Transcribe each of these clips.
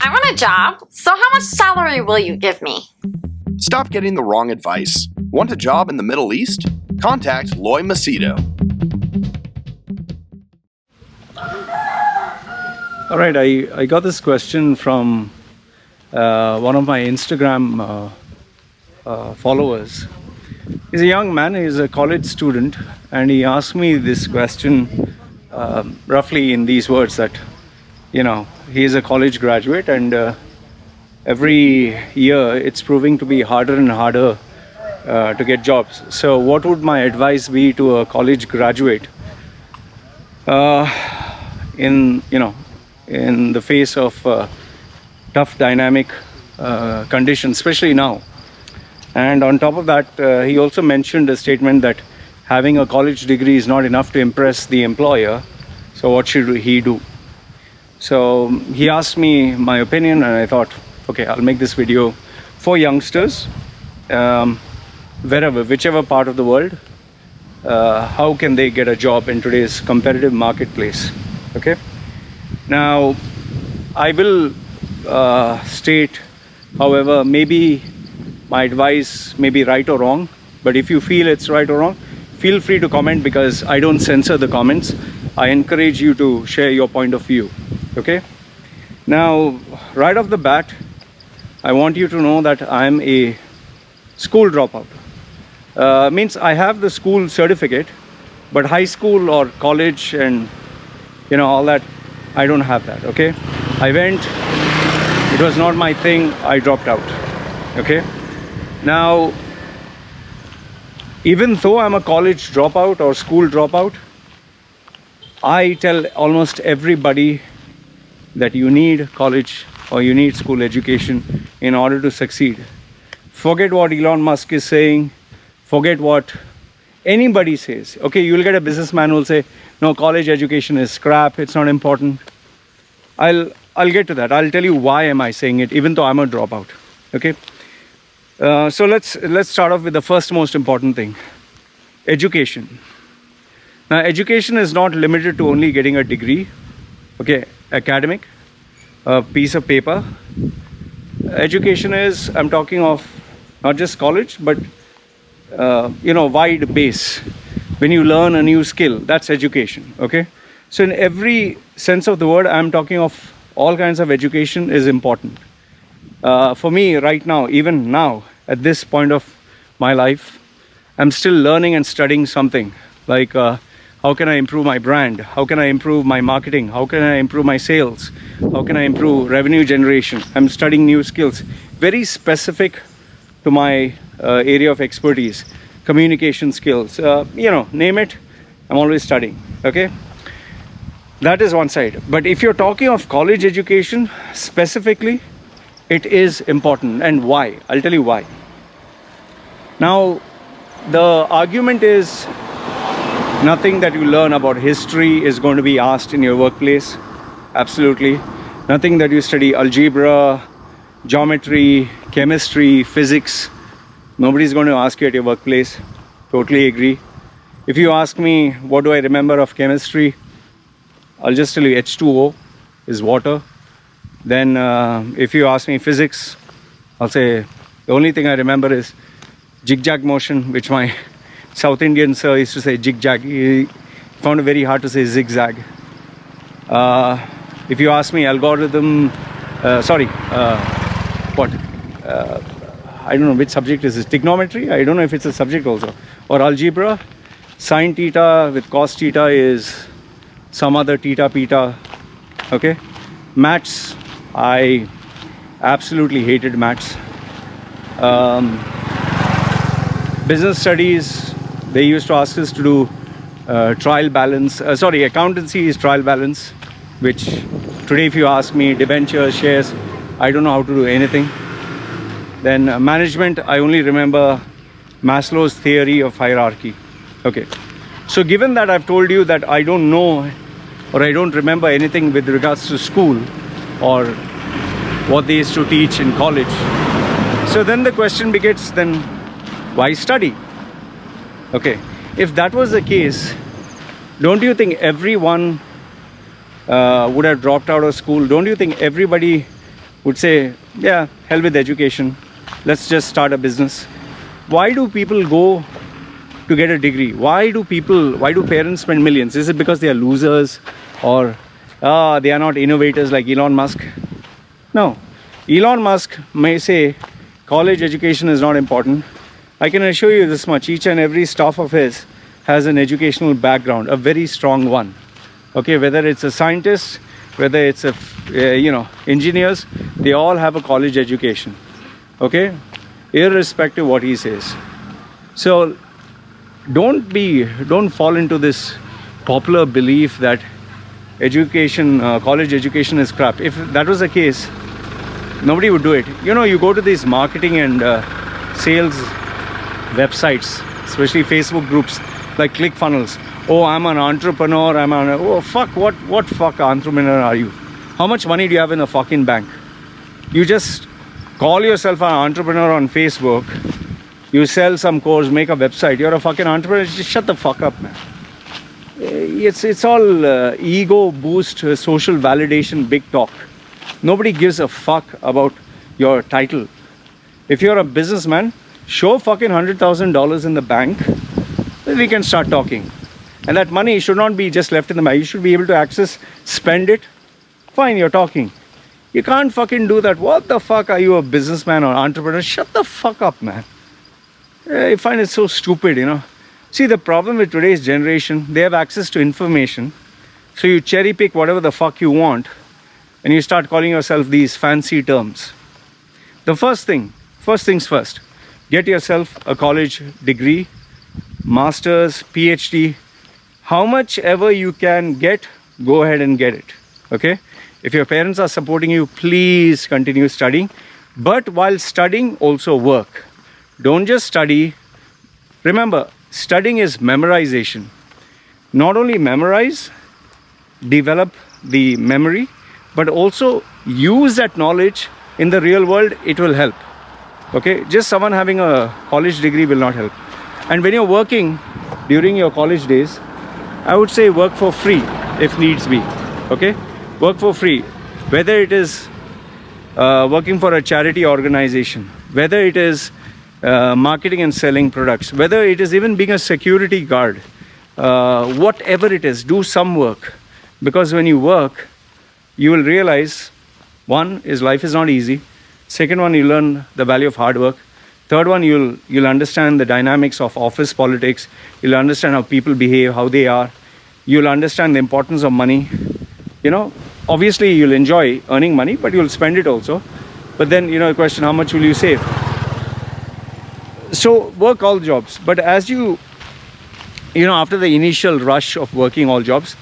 I want a job, so how much salary will you give me? Stop getting the wrong advice. Want a job in the Middle East? Contact Loy Macedo. All right, I got this question from one of my Instagram followers. He's a young man, he's a college student, and he asked me this question roughly in these words that, he is a college graduate and every year it's proving to be harder and harder to get jobs. So what would my advice be to a college graduate in the face of tough dynamic conditions, especially now? And on top of that, he also mentioned a statement that having a college degree is not enough to impress the employer. So what should he do? So he asked me my opinion, and I thought, okay, I'll make this video for youngsters, whichever part of the world. How can they get a job in today's competitive marketplace? Okay. Now, I will state, however, maybe my advice may be right or wrong, but if you feel it's right or wrong, feel free to comment, because I don't censor the comments. I encourage you to share your point of view. Okay. Now, right off the bat, I want you to know that I'm a school dropout. Means I have the school certificate, but high school or college and all that, I don't have that. Okay. I went, it was not my thing, I dropped out. Okay. Now, even though I'm a college dropout or school dropout, I tell almost everybody that you need college or you need school education in order to succeed. Forget what Elon Musk is saying, forget what anybody says. Okay, you'll get a businessman who will say, no, college education is crap, it's not important. I'll get to that. I'll tell you why am I saying it, even though I'm a dropout. Okay. So let's start off with the first most important thing, education. Now, education is not limited to only getting a degree, okay, academic, a piece of paper. Education is, I'm talking of not just college, but wide base. When you learn a new skill, that's education. Okay. So in every sense of the word, I'm talking of all kinds of education is important. For me right now, even now, at this point of my life, I'm still learning and studying something like how can I improve my brand? How can I improve my marketing? How can I improve my sales? How can I improve revenue generation? I'm studying new skills, very specific to my area of expertise, communication skills, name it, I'm always studying. Okay. That is one side. But if you're talking of college education specifically, it is important. And why? I'll tell you why. Now, the argument is nothing that you learn about history is going to be asked in your workplace. Absolutely. Nothing that you study algebra, geometry, chemistry, physics, nobody's going to ask you at your workplace. Totally agree. If you ask me, what do I remember of chemistry? I'll just tell you H2O is water. Then if you ask me physics, I'll say the only thing I remember is zigzag motion, which my South Indian sir used to say zigzag. He found it very hard to say zigzag. If you ask me algorithm, I don't know which subject is this, trigonometry? I don't know if it's a subject also. Or algebra, sine theta with cos theta is some other theta peta. Okay. Maths, I absolutely hated maths. Business studies, they used to ask us to do trial balance. Accountancy is trial balance, which today if you ask me, debentures, shares, I don't know how to do anything. Then management, I only remember Maslow's theory of hierarchy. Okay. So given that I've told you that I don't know or I don't remember anything with regards to school or what they used to teach in college, so then the question begins, then why study? Okay. If that was the case, don't you think everyone would have dropped out of school? Don't you think everybody would say, yeah, hell with education, let's just start a business. Why do people go to get a degree? Why do parents spend millions? Is it because they are losers, or they are not innovators like Elon Musk? No. Elon Musk may say college education is not important. I can assure you this much: each and every staff of his has an educational background, a very strong one. Okay, whether it's a scientist, whether it's a engineers, they all have a college education. Okay, irrespective what he says. So don't fall into this popular belief that college education is crap. If that was the case, nobody would do it. You go to these marketing and sales websites, especially Facebook groups like ClickFunnels. Oh, I'm an entrepreneur. What fuck entrepreneur are you? How much money do you have in a fucking bank? You just call yourself an entrepreneur on Facebook. You sell some course, make a website. You're a fucking entrepreneur. Just shut the fuck up, man. It's all ego boost, social validation, big talk. Nobody gives a fuck about your title. If you're a businessman, show fucking $100,000 in the bank, then we can start talking. And that money should not be just left in the bank. You should be able to access, spend it. Fine, you're talking. You can't fucking do that. What the fuck are you, a businessman or entrepreneur? Shut the fuck up, man. I find it so stupid, See, the problem with today's generation, they have access to information. So you cherry pick whatever the fuck you want, and you start calling yourself these fancy terms. The first things first, get yourself a college degree, master's, PhD, how much ever you can get, go ahead and get it. Okay? If your parents are supporting you, please continue studying. But while studying, also work. Don't just study. Remember, studying is memorization. Not only memorize, develop the memory, but also use that knowledge in the real world. It will help. Okay? Just someone having a college degree will not help. And when you're working during your college days, I would say work for free if needs be. Okay? Work for free. Whether it is working for a charity organization, whether it is marketing and selling products, whether it is even being a security guard, whatever it is, do some work. Because when you work, you will realize, one is life is not easy. Second one, you learn the value of hard work. Third one, you'll understand the dynamics of office politics. You'll understand how people behave, how they are. You'll understand the importance of money. Obviously you'll enjoy earning money, but you'll spend it also. But then, the question, how much will you save? So work all jobs. But as after the initial rush of working all jobs,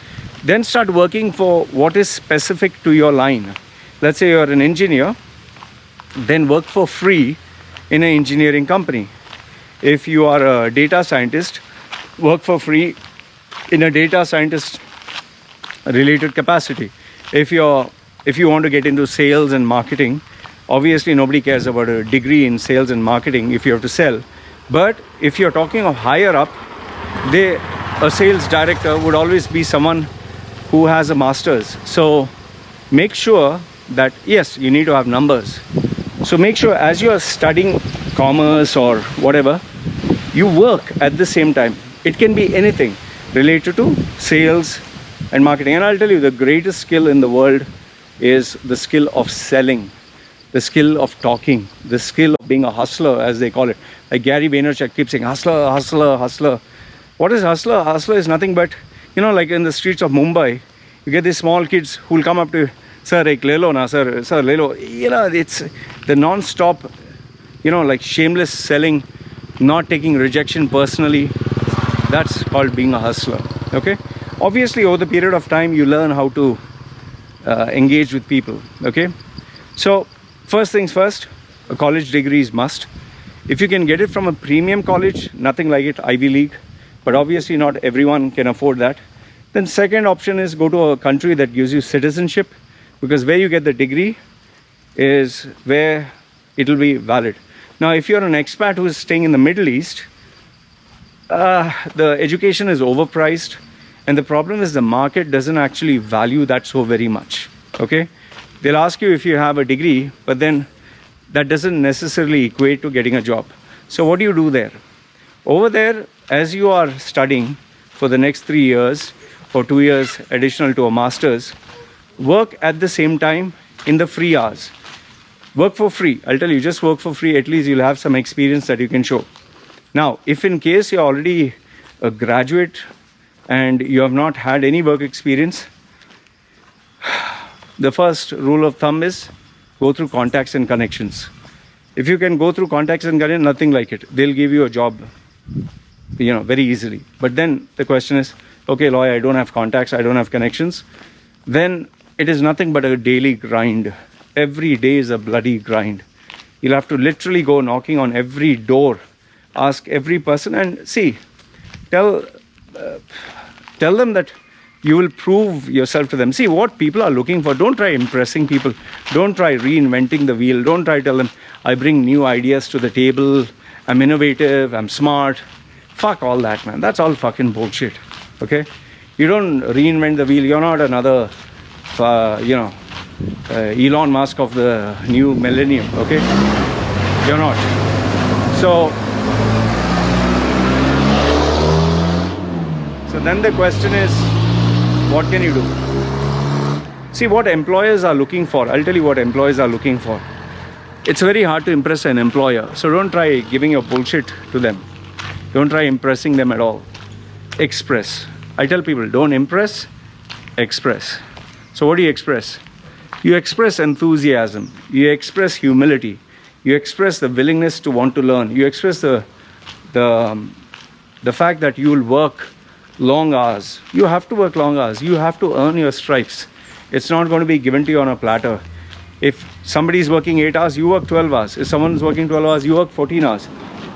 then start working for what is specific to your line. Let's say you're an engineer, then work for free in an engineering company. If you are a data scientist, work for free in a data scientist related capacity. If you want to get into sales and marketing, obviously nobody cares about a degree in sales and marketing if you have to sell. But if you're talking of higher up, a sales director would always be someone who has a master's. So make sure that, yes, you need to have numbers. So make sure as you are studying commerce or whatever, you work at the same time. It can be anything related to sales and marketing. And I'll tell you, the greatest skill in the world is the skill of selling, the skill of talking, the skill of being a hustler, as they call it. Like Gary Vaynerchuk keeps saying, hustler, hustler, hustler. What is hustler? Hustler is nothing but, like in the streets of Mumbai, you get these small kids who will come up to you, sir, ek le lo na, sir, le lo. It's the non-stop, like shameless selling, not taking rejection personally. That's called being a hustler. Okay? Obviously, over the period of time, you learn how to engage with people. Okay? So, first things first, a college degree is must. If you can get it from a premium college, nothing like it, Ivy League, but obviously not everyone can afford that. Then second option is go to a country that gives you citizenship, because where you get the degree is where it will be valid. Now, if you're an expat who is staying in the Middle East, the education is overpriced, and the problem is the market doesn't actually value that so very much. Okay? They'll ask you if you have a degree, but then that doesn't necessarily equate to getting a job. So what do you do there? Over there, as you are studying for the next 3 years or 2 years additional to a master's, work at the same time in the free hours. Work for free. I'll tell you, just work for free. At least you'll have some experience that you can show. Now, if in case you're already a graduate and you have not had any work experience, the first rule of thumb is go through contacts and connections. If you can go through contacts and connections, nothing like it. They'll give you a job, very easily. But then the question is, okay, Loy, I don't have contacts, I don't have connections. Then it is nothing but a daily grind. Every day is a bloody grind. You'll have to literally go knocking on every door, ask every person, and see, tell them that you will prove yourself to them. See what people are looking for. Don't try impressing people. Don't try reinventing the wheel. Don't try tell them, I bring new ideas to the table. I'm innovative. I'm smart. Fuck all that, man. That's all fucking bullshit. Okay? You don't reinvent the wheel. You're not another, Elon Musk of the new millennium. Okay? You're not. So then the question is, what can you do? See what employers are looking for. I'll tell you what employers are looking for. It's very hard to impress an employer. So don't try giving your bullshit to them. Don't try impressing them at all. Express. I tell people, don't impress, express. So what do you express? You express enthusiasm. You express humility. You express the willingness to want to learn. You express the fact that you will work long hours. You have to work long hours. You have to earn your stripes. It's not going to be given to you on a platter. If somebody is working 8 hours, you work 12 hours. If someone is working 12 hours, you work 14 hours.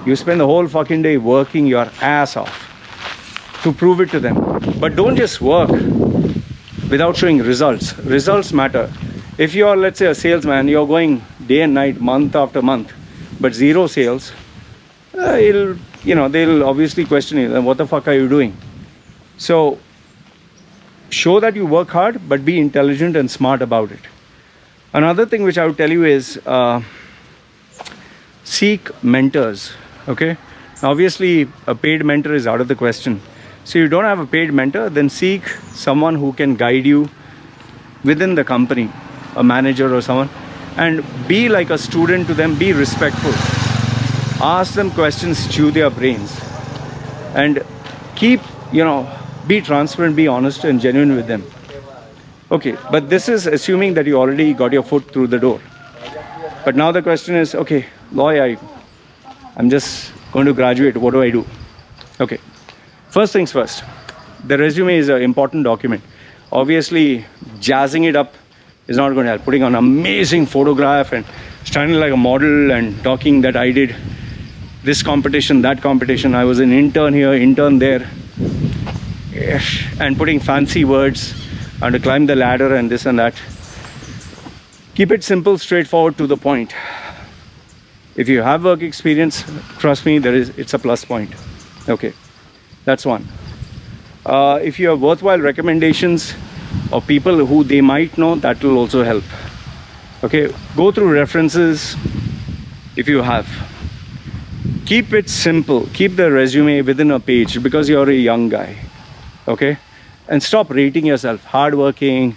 You spend the whole fucking day working your ass off to prove it to them. But don't just work without showing results. Results matter. If you're, let's say, a salesman, you're going day and night, month after month, but zero sales, they'll obviously question you. What the fuck are you doing? So show that you work hard, but be intelligent and smart about it. Another thing which I would tell you is seek mentors. Okay? Obviously, a paid mentor is out of the question. So you don't have a paid mentor, then seek someone who can guide you within the company, a manager or someone, and be like a student to them. Be respectful. Ask them questions, chew their brains, and keep, be transparent, be honest and genuine with them. Okay, but this is assuming that you already got your foot through the door. But now the question is, okay, Loy, I'm just going to graduate. What do I do? Okay, first things first. The resume is an important document. Obviously, jazzing it up is not going to help. Putting on an amazing photograph and standing like a model and talking that I did this competition, that competition, I was an intern here, intern there, and putting fancy words and to climb the ladder and this and that. Keep it simple, straightforward, to the point. If you have work experience, trust me, it's a plus point. Okay, that's one. If you have worthwhile recommendations of people who they might know, that will also help. Okay, go through references if you have. Keep it simple. Keep the resume within a page because you're a young guy. Okay, and stop rating yourself hardworking,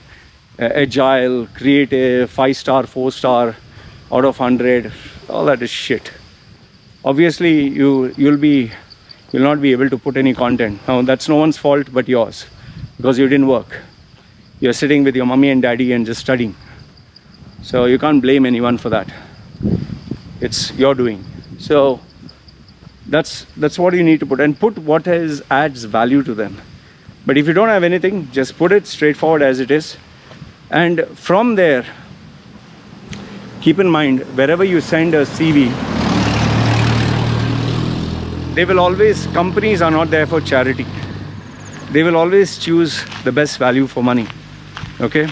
agile, creative, 5-star, 4-star, out of 100. All that is shit. Obviously, you'll not be able to put any content. Now that's no one's fault but yours, because you didn't work. You're sitting with your mommy and daddy and just studying. So you can't blame anyone for that. It's your doing. So that's what you need to put, and put what adds value to them. But if you don't have anything, just put it straightforward as it is. And from there, keep in mind, wherever you send a CV, companies are not there for charity. They will always choose the best value for money. Okay?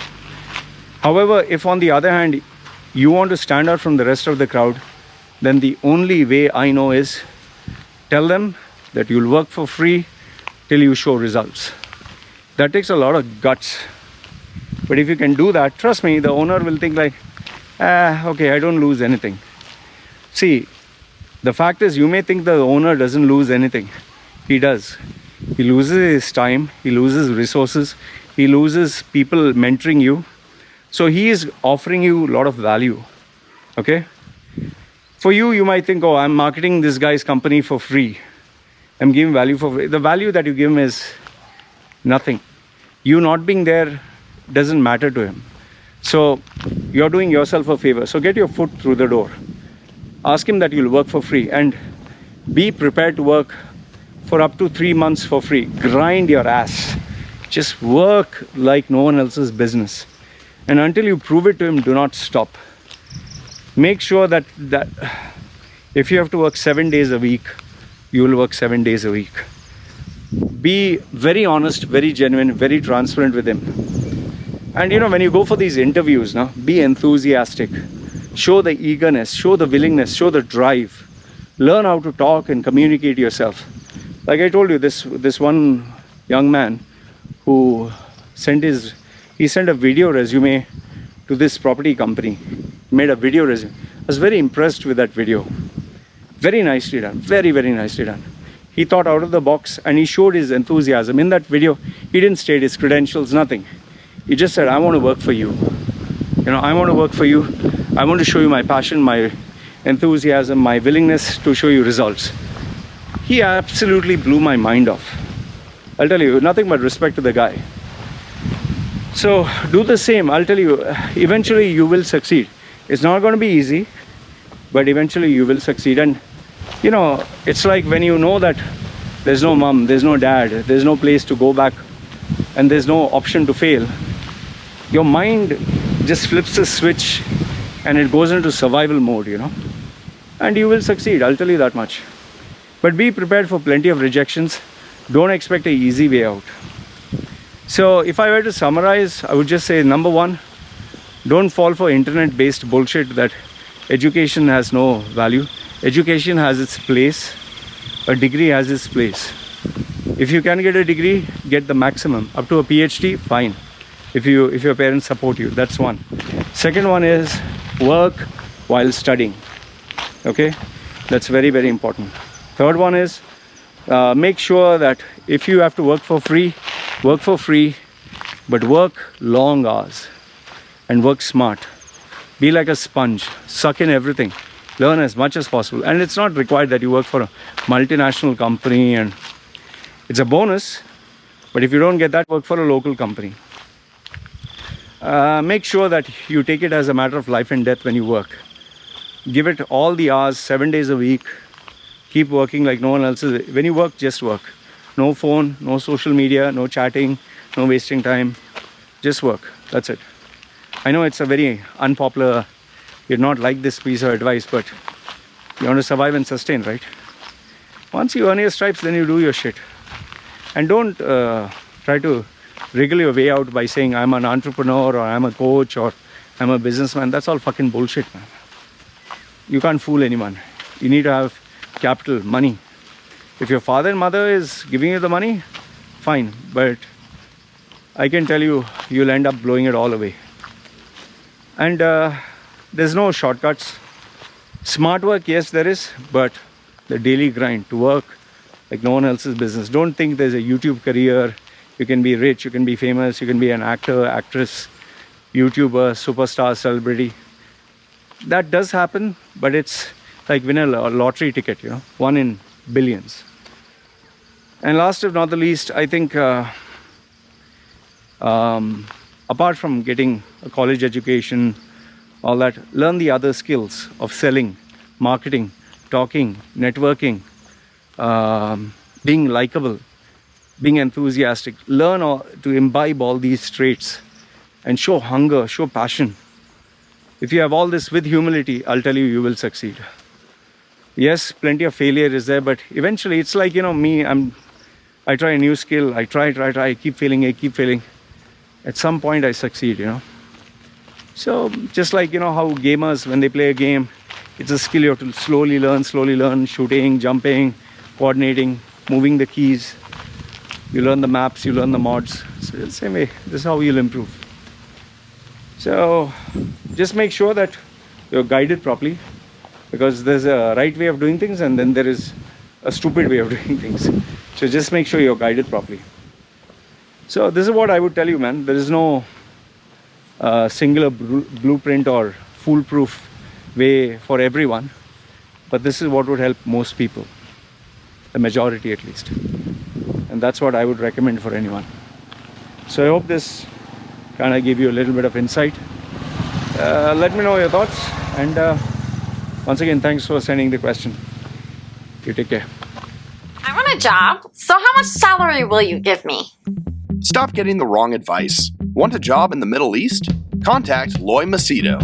However, if on the other hand, you want to stand out from the rest of the crowd, then the only way I know is tell them that you'll work for free till you show results. That takes a lot of guts. But if you can do that, trust me, the owner will think like, okay, I don't lose anything. See, the fact is, you may think the owner doesn't lose anything. He does. He loses his time, he loses resources, he loses people mentoring you. So he is offering you a lot of value. Okay? For you, you might think, oh, I'm marketing this guy's company for free. I'm giving value for free. The value that you give him is nothing. You not being there doesn't matter to him. So you're doing yourself a favor. So get your foot through the door. Ask him that you'll work for free and be prepared to work for up to 3 months for free. Grind your ass. Just work like no one else's business. And until you prove it to him, do not stop. Make sure that if you have to work 7 days a week, you will work 7 days a week. Be very honest, very genuine, very transparent with him. And when you go for these interviews, be enthusiastic. Show the eagerness, show the willingness, show the drive. Learn how to talk and communicate yourself. Like I told you, this one young man who sent a video resume to this property company. He made a video resume. I was very impressed with that video. Very nicely done. Very, very nicely done. He thought out of the box and he showed his enthusiasm. In that video, he didn't state his credentials, nothing. He just said, I want to work for you. I want to work for you. I want to show you my passion, my enthusiasm, my willingness to show you results. He absolutely blew my mind off. I'll tell you, nothing but respect to the guy. So do the same. I'll tell you, eventually you will succeed. It's not going to be easy, but eventually you will succeed. And it's like when you know that there's no mom, there's no dad, there's no place to go back, and there's no option to fail. Your mind just flips a switch and it goes into survival mode, and you will succeed. I'll tell you that much. But be prepared for plenty of rejections. Don't expect an easy way out. So if I were to summarize, I would just say, number one, don't fall for internet-based bullshit that education has no value. Education has its place. A degree has its place. If you can get a degree, get the maximum. Up to a PhD, fine. If your parents support you, that's one. Second one is work while studying. Okay, that's very, very important. Third one is make sure that if you have to work for free, but work long hours and work smart. Be like a sponge, suck in everything, learn as much as possible. And it's not required that you work for a multinational company, and it's a bonus, but if you don't get that, work for a local company. Make sure that you take it as a matter of life and death when you work. Give it all the hours, 7 days a week. Keep working like no one else is. When you work, just work. No phone, no social media, no chatting, no wasting time. Just work. That's it. I know it's a very unpopular, you'd not like this piece of advice, but you want to survive and sustain, right? Once you earn your stripes, then you do your shit. And don't try to wriggle your way out by saying I'm an entrepreneur or I'm a coach or I'm a businessman. That's all fucking bullshit, man. You can't fool anyone. You need to have capital, money. If your father and mother is giving you the money, fine. But I can tell you, you'll end up blowing it all away. And there's no shortcuts. Smart work, yes, there is. But the daily grind to work like no one else's business. Don't think there's a YouTube career. You can be rich, you can be famous, you can be an actor, actress, YouTuber, superstar, celebrity. That does happen, but it's like win a lottery ticket, one in billions. And last but not the least, I think apart from getting a college education, all that, learn the other skills of selling, marketing, talking, networking, being likable, being enthusiastic. Learn to imbibe all these traits and show hunger, show passion. If you have all this with humility, I'll tell you, you will succeed. Yes, plenty of failure is there, but eventually it's like, me, I try a new skill, I try, I keep failing. At some point I succeed, So just like, how gamers, when they play a game, it's a skill you have to slowly learn, shooting, jumping, coordinating, moving the keys. You learn the maps, you learn the mods. So the same way, this is how you'll improve. So just make sure that you're guided properly, because there's a right way of doing things and then there is a stupid way of doing things. So just make sure you're guided properly. So this is what I would tell you, man. There is no singular blueprint or foolproof way for everyone, but this is what would help most people, the majority at least, and that's what I would recommend for anyone. So I hope this kind of gave you a little bit of insight. Let me know your thoughts, and once again, thanks for sending the question. You take care. I want a job, so how much salary will you give me? Stop getting the wrong advice. Want a job in the Middle East? Contact Loy Macedo.